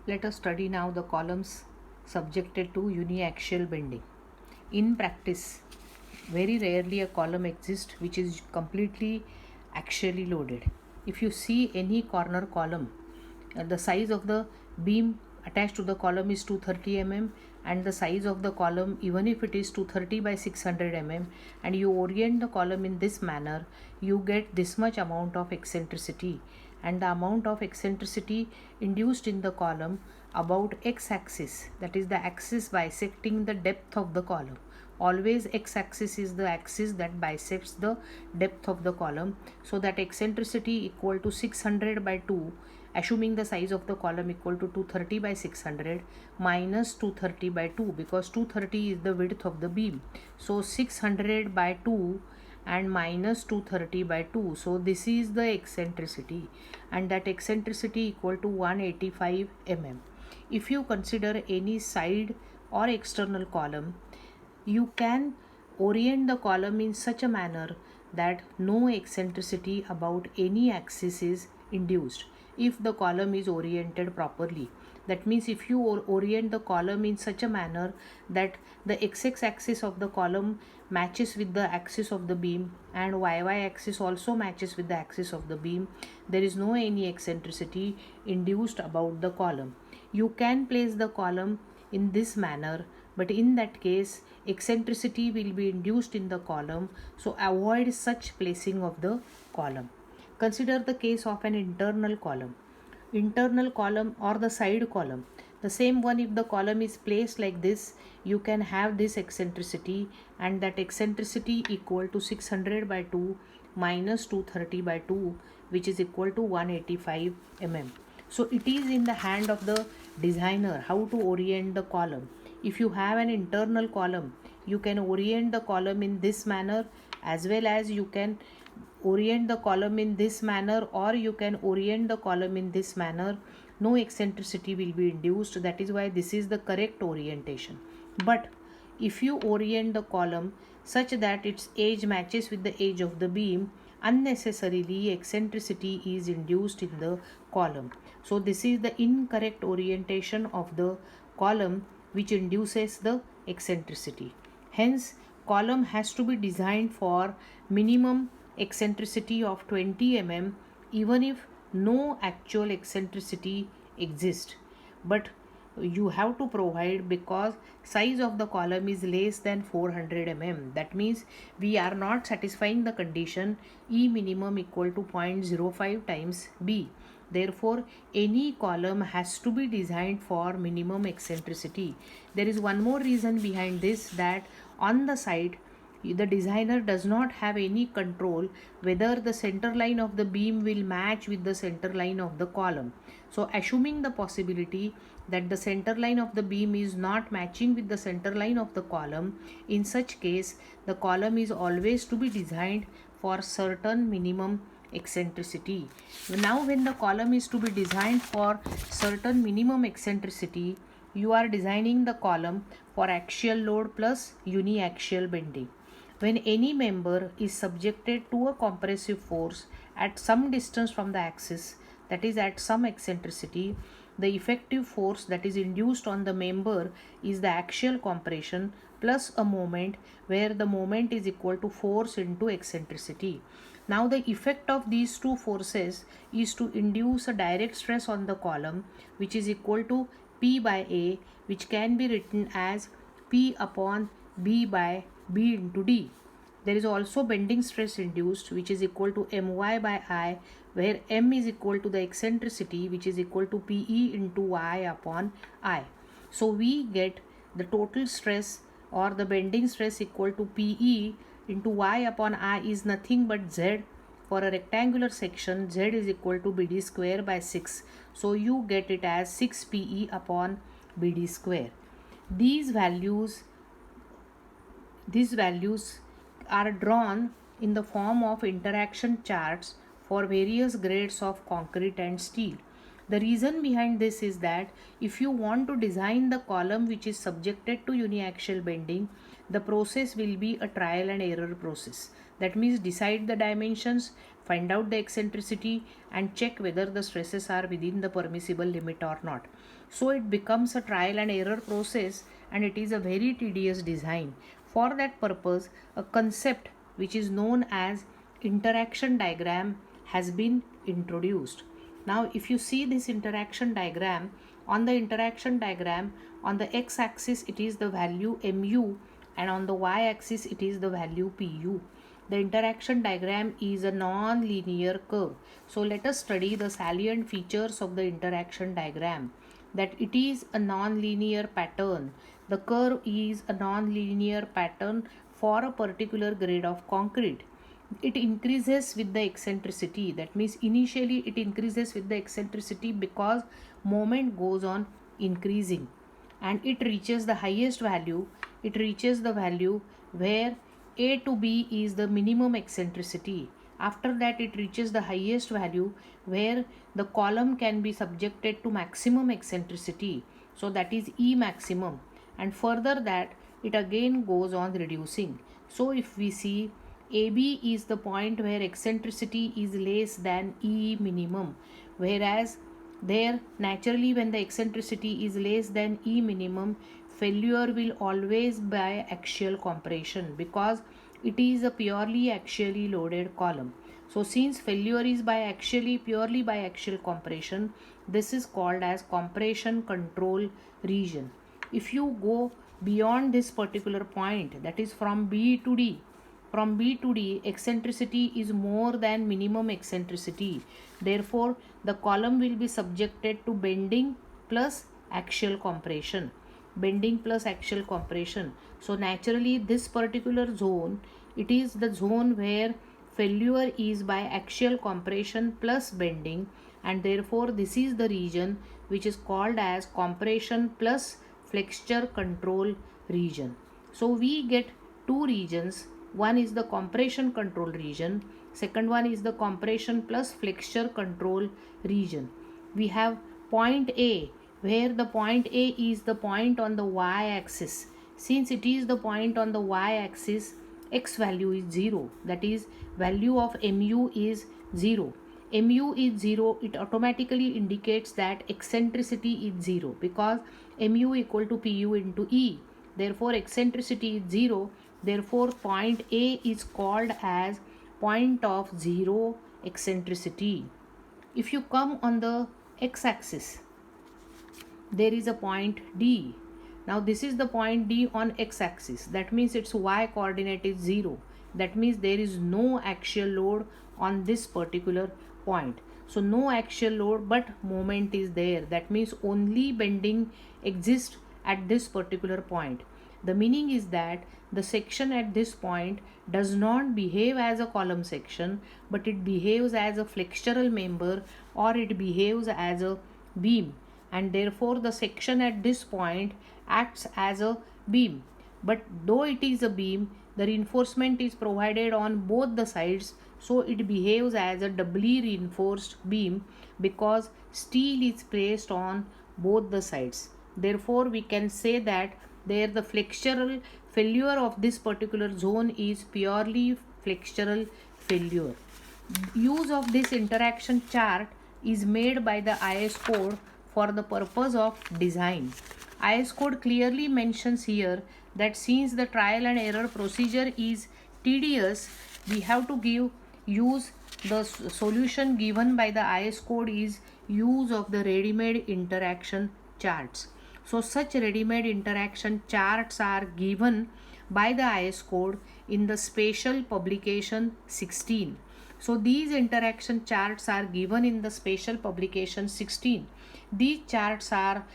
Let us study now the columns subjected to uniaxial bending. In practice, very rarely a column exists which is completely axially loaded. If you see any corner column, the size of the beam attached to the column is 230 mm, and the size of the column, even if it is 230 by 600 mm, and you orient the column in this manner, you get this much amount of eccentricity, and the amount of eccentricity induced in the column about x-axis, that is the axis bisecting the depth of the column. Always x-axis is the axis that bisects the depth of the column, so that eccentricity equal to 600 by 2, assuming the size of the column equal to 230 by 600 minus 230 by 2, because 230 is the width of the beam. So 600 by 2 and minus 230 by 2. So this is the eccentricity, and that eccentricity equal to 185 mm. If you consider any side or external column, you can orient the column in such a manner that no eccentricity about any axis is induced if the column is oriented properly. That means if you orient the column in such a manner that the x axis of the column matches with the axis of the beam and y axis also matches with the axis of the beam, there is no any eccentricity induced about the column. You can place the column in this manner, but in that case eccentricity will be induced in the column, so avoid such placing of the column. Consider the case of an internal column or the side column. The same one, if the column is placed like this, you can have this eccentricity, and that eccentricity equal to 600 by 2 minus 230 by 2, which is equal to 185 mm. So it is in the hand of the designer how to orient the column. If you have an internal column, you can orient the column in this manner, as well as you can orient the column in this manner, or you can orient the column in this manner. No eccentricity will be induced. That is why this is the correct orientation. But if you orient the column such that its edge matches with the edge of the beam, unnecessarily eccentricity is induced in the column. So this is the incorrect orientation of the column which induces the eccentricity. Hence, column has to be designed for minimum eccentricity of 20 mm, even if no actual eccentricity exists. But you have to provide, because size of the column is less than 400 mm. That means we are not satisfying the condition E minimum equal to 0.05 times B. Therefore, any column has to be designed for minimum eccentricity. There is one more reason behind this, that on the side, the designer does not have any control whether the center line of the beam will match with the center line of the column. So assuming the possibility that the center line of the beam is not matching with the center line of the column, in such case the column is always to be designed for certain minimum eccentricity. Now when the column is to be designed for certain minimum eccentricity, you are designing the column for axial load plus uniaxial bending. When any member is subjected to a compressive force at some distance from the axis, that is at some eccentricity, the effective force that is induced on the member is the axial compression plus a moment, where the moment is equal to force into eccentricity. Now the effect of these two forces is to induce a direct stress on the column, which is equal to P by A, which can be written as P upon B by B into D. There is also bending stress induced, which is equal to My by I, where M is equal to the eccentricity, which is equal to Pe into Y upon I. So we get the total stress or the bending stress equal to Pe into Y upon I is nothing but Z. For a rectangular section, Z is equal to BD square by 6. So you get it as 6 Pe upon BD square. These values are drawn in the form of interaction charts for various grades of concrete and steel. The reason behind this is that if you want to design the column which is subjected to uniaxial bending, the process will be a trial and error process. That means decide the dimensions, find out the eccentricity, and check whether the stresses are within the permissible limit or not. So it becomes a trial and error process, and it is a very tedious design. For that purpose, a concept which is known as interaction diagram has been introduced. Now if you see this interaction diagram, on the interaction diagram, on the x-axis it is the value mu, and on the y-axis it is the value pu. The interaction diagram is a non-linear curve. So let us study the salient features of the interaction diagram. That it is a non-linear pattern. The curve is a non-linear pattern for a particular grade of concrete. It increases with the eccentricity. That means initially it increases with the eccentricity because moment goes on increasing, and it reaches the highest value. It reaches the value where a to b is the minimum eccentricity. After that it reaches the highest value where the column can be subjected to maximum eccentricity, so that is E maximum, and further that it again goes on reducing. So if we see, AB is the point where eccentricity is less than E minimum, whereas there naturally when the eccentricity is less than E minimum, failure will always by axial compression because it is a purely axially loaded column. So since failure is purely by axial compression, this is called as compression control region. If you go beyond this particular point, that is from B to D, eccentricity is more than minimum eccentricity. Therefore, the column will be subjected to bending plus axial compression. So naturally this particular zone, it is the zone where failure is by axial compression plus bending, and therefore this is the region which is called as compression plus flexure control region. So we get two regions. One is the compression control region, second one is the compression plus flexure control region. We have point A, where the point A is the point on the y-axis. Since it is the point on the y-axis, x value is 0, that is value of mu is 0. Mu is 0, it automatically indicates that eccentricity is 0 because mu equal to pu into E. Therefore eccentricity is 0. Therefore point A is called as point of 0 eccentricity. If you come on the x-axis, there is a point D. Now this is the point D on x-axis. That means its y coordinate is 0. That means there is no axial load on this particular point. So no axial load, but moment is there. That means only bending exists at this particular point. The meaning is that the section at this point does not behave as a column section, but it behaves as a flexural member, or it behaves as a beam, and therefore the section at this point acts as a beam. But though it is a beam, the reinforcement is provided on both the sides, so it behaves as a doubly reinforced beam because steel is placed on both the sides. Therefore we can say that there the flexural failure of this particular zone is purely flexural failure. Use of this interaction chart is made by the IS code for the purpose of design. IS code clearly mentions here that since the trial and error procedure is tedious, we have to use the solution given by the IS code is use of the ready-made interaction charts. So such ready-made interaction charts are given by the IS code in the special publication 16. So these interaction charts are given in the special publication 16. These charts are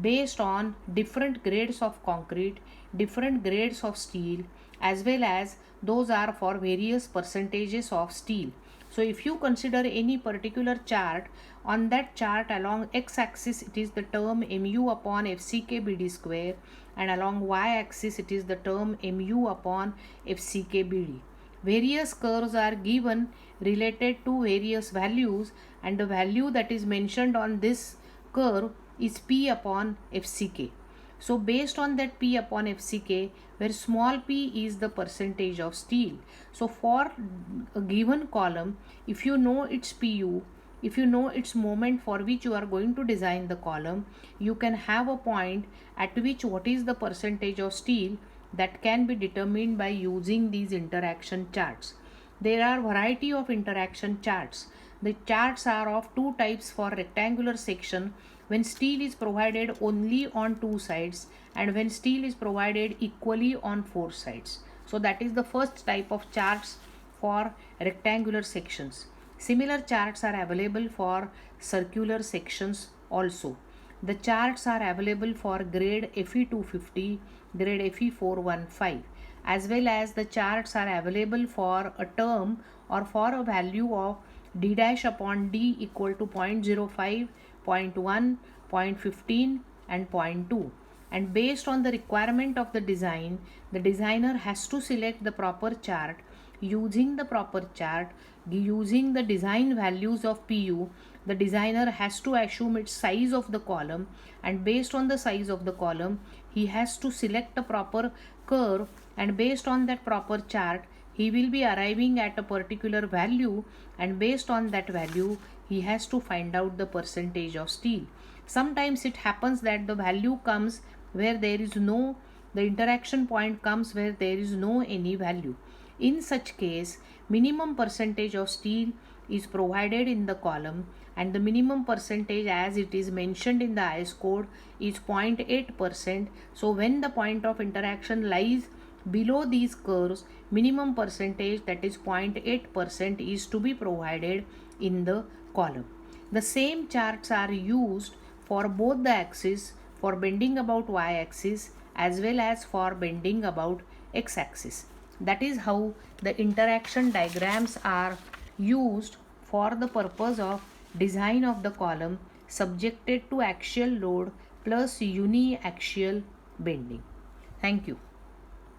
based on different grades of concrete, different grades of steel, as well as those are for various percentages of steel. So if you consider any particular chart, on that chart along x-axis it is the term mu upon FCK BD square, and along y-axis it is the term mu upon FCK BD. Various curves are given related to various values, and the value that is mentioned on this curve is P upon FCK. So based on that P upon FCK, where small p is the percentage of steel. So for a given column, if you know its PU, if you know its moment for which you are going to design the column, you can have a point at which what is the percentage of steel that can be determined by using these interaction charts. There are variety of interaction charts. The charts are of two types for rectangular section, when steel is provided only on two sides and when steel is provided equally on four sides. So that is the first type of charts for rectangular sections. Similar charts are available for circular sections also. The charts are available for grade FE 250, grade FE 415, as well as the charts are available for a term or for a value of d dash upon d equal to 0.05, 0.1, 0.15 and 0.2. And based on the requirement of the design, the designer has to select the proper chart. Using the proper chart, using the design values of PU, the designer has to assume its size of the column, and based on the size of the column, he has to select a proper curve, and based on that proper chart, he will be arriving at a particular value, and based on that value, he has to find out the percentage of steel. Sometimes it happens that the value comes where there is no, the interaction point comes where there is no any value. In such case, minimum percentage of steel is provided in the column, and the minimum percentage as it is mentioned in the IS code is 0.8%. So when the point of interaction lies below these curves, minimum percentage, that is 0.8%, is to be provided in the column. The same charts are used for both the axes, for bending about y axis as well as for bending about x axis. That is how the interaction diagrams are used for the purpose of design of the column subjected to axial load plus uniaxial bending. Thank you.